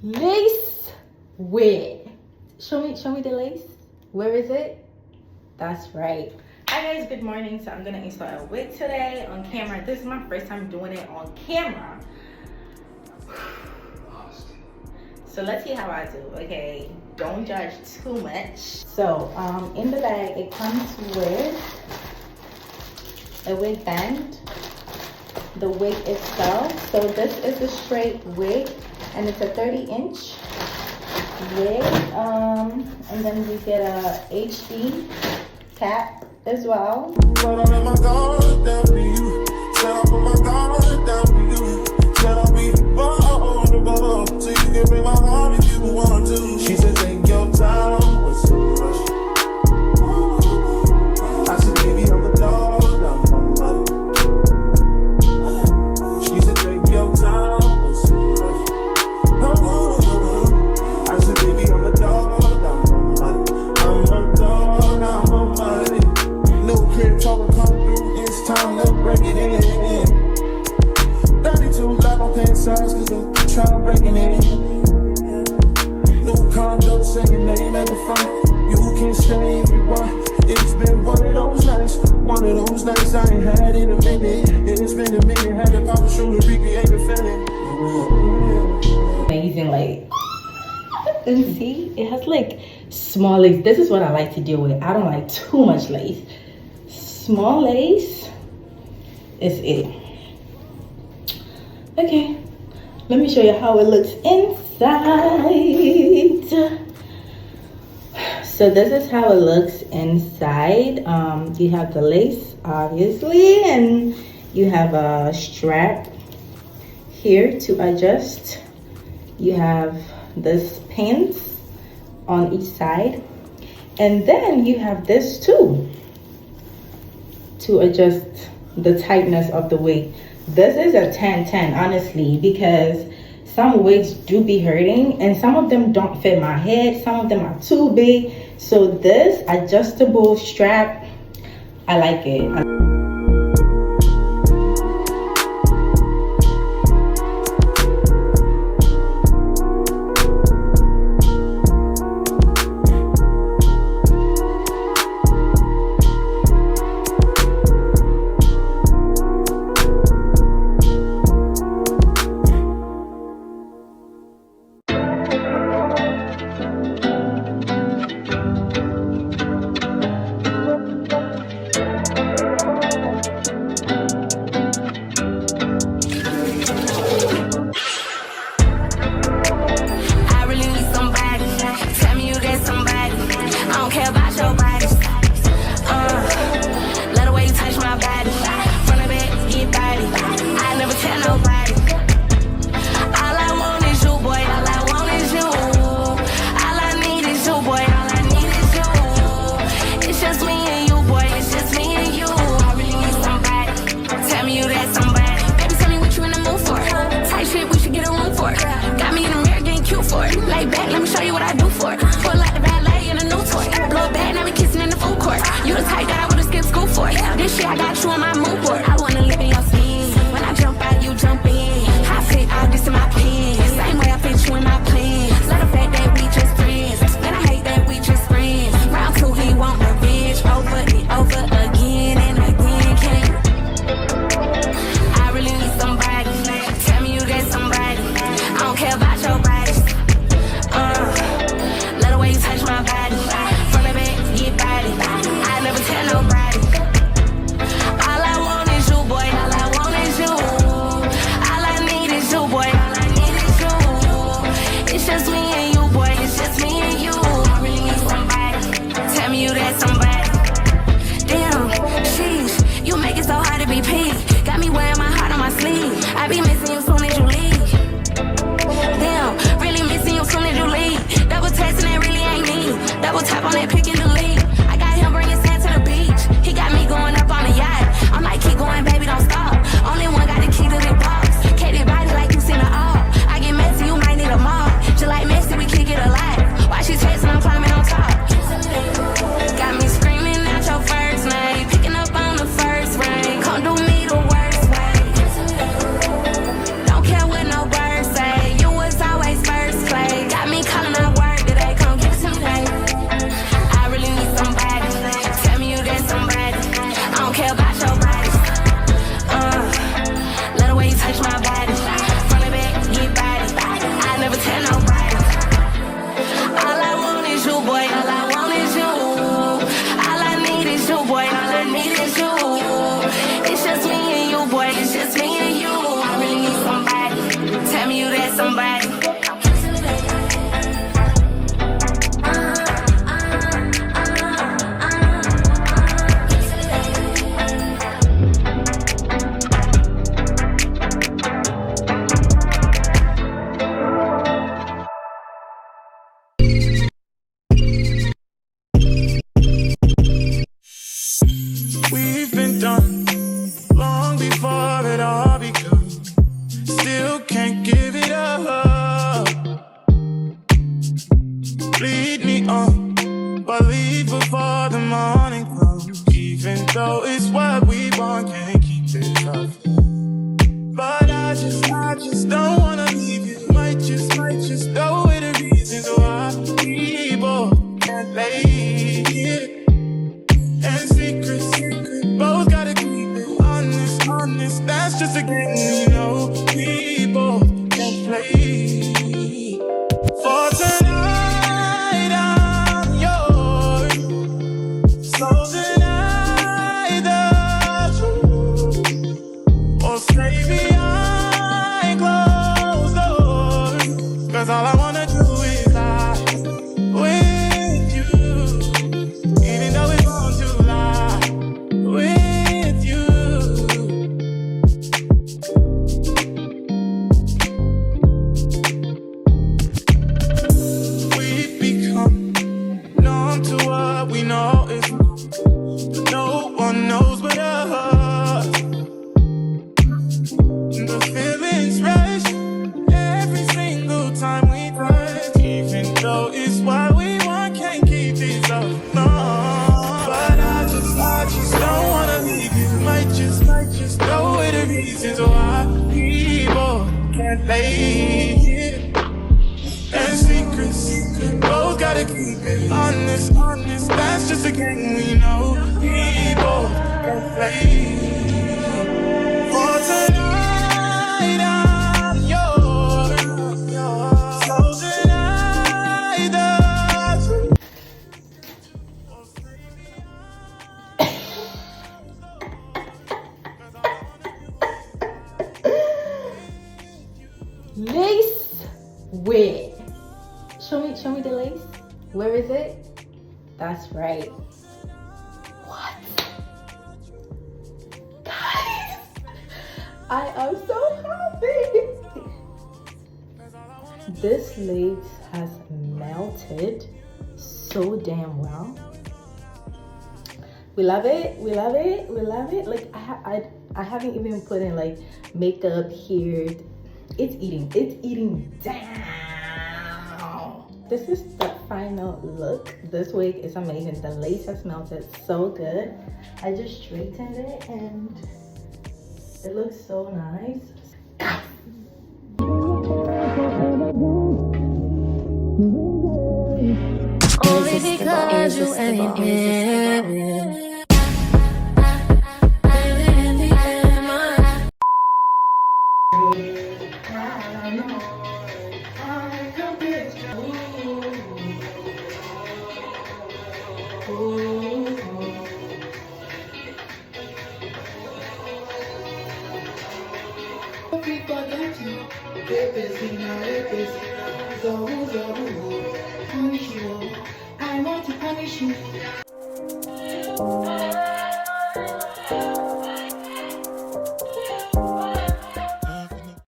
Lace wig. Show me the lace. Where is it? That's right. Hi guys, good morning. So I'm gonna install a wig today on camera. This is my first time doing it on camera. So let's see how I do. Okay, don't judge too much. So in the bag it comes with a wig band, the wig itself. So this is a straight wig and it's a 30-inch wig. And then we get a HD cap as well. She said take your time. I said baby I'm the dog. She said take your time. I said baby I'm the dog. I'm a dog, I'm a money. No crib talking come through. It's time to break it in. 32 black on pants size cause I'm trying to break it in. New condo, say your name at the front. You can stay if you want. It's been one of those nights I ain't had in a minute. It's been a minute, had to pop a shoe to recreate the feeling. Amazing, like, and see, it has like small lace. This is what I like to deal with. I don't like too much lace. Small lace is it. Okay, let me show you how it looks inside. So this is how it looks inside. You have the lace obviously, and you have a strap here to adjust. You have this pins on each side, and then you have this too to adjust the tightness of the wig. This is a 10-10 honestly, because some wigs do be hurting and some of them don't fit my head, some of them are too big. So this adjustable strap, I like it. All I want is you, boy. But leave before the morning comes. Even though it's what we want, can't keep it up. But I just don't wanna leave you. Might just go with the reasons why we both can't lay here. And secret, both gotta keep it honest. That's just a game we know. We both can play. For tonight, I'm yours. So tonight, the truth. Or stay behind closed doors. 'Cause all I wanna do is lie with you. Even though it's wrong to lie with you. We've become numb to what we know is wrong, but no one knows but us. The feelings rush every single time we touch. Even though it's what we want, can't keep these up. No, but I just don't wanna leave you. Might just go with the reasons why we both can't lay here. And secret, both gotta keep it honest. That's just a game we know. We both can play. For tonight, I'm yours. So tonight, the truth. Lace wig. Show me the lace. Where is it? That's right. What? Guys, I am so happy. This lace has melted so damn well. We love it. Like I haven't even put in like makeup here. It's eating down. This is the final look. This wig is amazing. The lace has melted so good. I just straightened it and it looks so nice. Only because you ain't here. I want to punish you.